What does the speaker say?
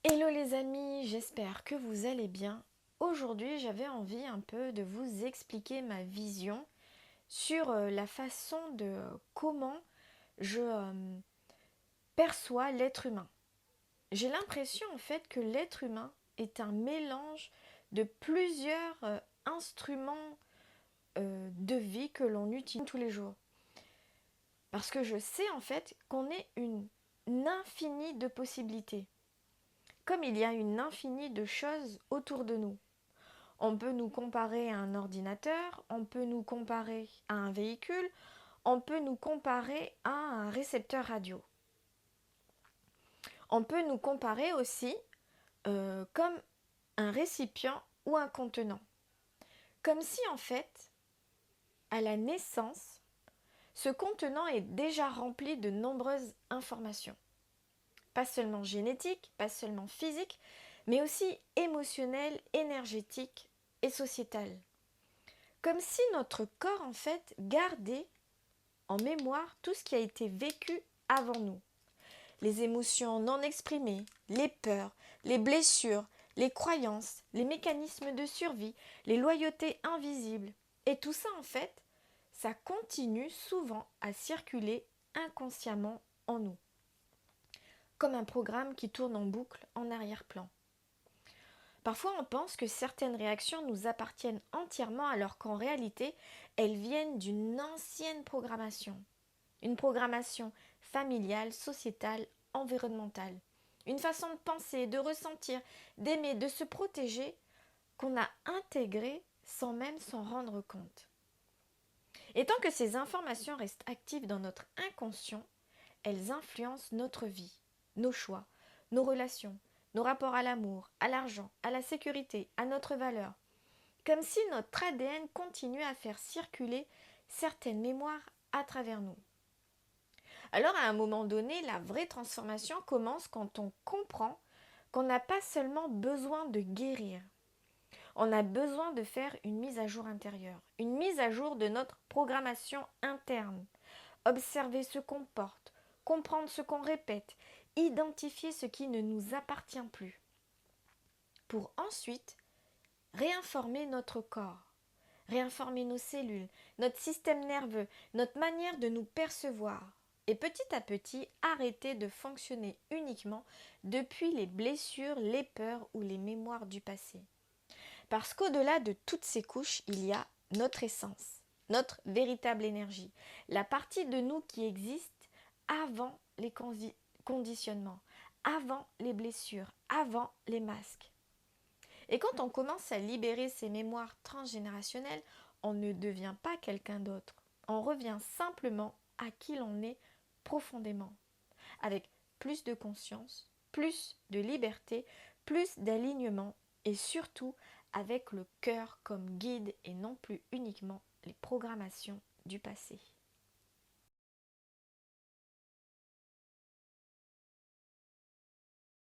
Hello les amis, j'espère que vous allez bien. Aujourd'hui, j'avais envie un peu de vous expliquer ma vision sur la façon de comment je perçois l'être humain. J'ai l'impression en fait que l'être humain est un mélange de plusieurs instruments de vie que l'on utilise tous les jours. Parce que je sais en fait qu'on est une infinie de possibilités, comme il y a une infinie de choses autour de nous. On peut nous comparer à un ordinateur, on peut nous comparer à un véhicule, on peut nous comparer à un récepteur radio. On peut nous comparer aussi comme un récipient ou un contenant. Comme si en fait, à la naissance, ce contenant est déjà rempli de nombreuses informations. Pas seulement génétiques, pas seulement physiques, mais aussi émotionnelles, énergétiques et sociétales. Comme si notre corps en fait gardait en mémoire tout ce qui a été vécu avant nous. Les émotions non exprimées, les peurs, les blessures, les croyances, les mécanismes de survie, les loyautés invisibles. Et tout ça en fait, ça continue souvent à circuler inconsciemment en nous, comme un programme qui tourne en boucle en arrière-plan. Parfois, on pense que certaines réactions nous appartiennent entièrement alors qu'en réalité, elles viennent d'une ancienne programmation. Une programmation familiale, sociétale, environnementale. Une façon de penser, de ressentir, d'aimer, de se protéger qu'on a intégrée sans même s'en rendre compte. Et tant que ces informations restent actives dans notre inconscient, elles influencent notre vie, nos choix, nos relations, nos rapports à l'amour, à l'argent, à la sécurité, à notre valeur. Comme si notre ADN continuait à faire circuler certaines mémoires à travers nous. Alors à un moment donné, la vraie transformation commence quand on comprend qu'on n'a pas seulement besoin de guérir, on a besoin de faire une mise à jour intérieure, une mise à jour de notre programmation interne, observer ce qu'on porte, comprendre ce qu'on répète, identifier ce qui ne nous appartient plus, pour ensuite réinformer notre corps, réinformer nos cellules, notre système nerveux, notre manière de nous percevoir, et petit à petit arrêter de fonctionner uniquement depuis les blessures, les peurs ou les mémoires du passé. Parce qu'au-delà de toutes ces couches, il y a notre essence, notre véritable énergie, la partie de nous qui existe avant les conditionnements, avant les blessures, avant les masques. Et quand on commence à libérer ces mémoires transgénérationnelles, on ne devient pas quelqu'un d'autre. On revient simplement à qui l'on est profondément, avec plus de conscience, plus de liberté, plus d'alignement et surtout avec le cœur comme guide et non plus uniquement les programmations du passé.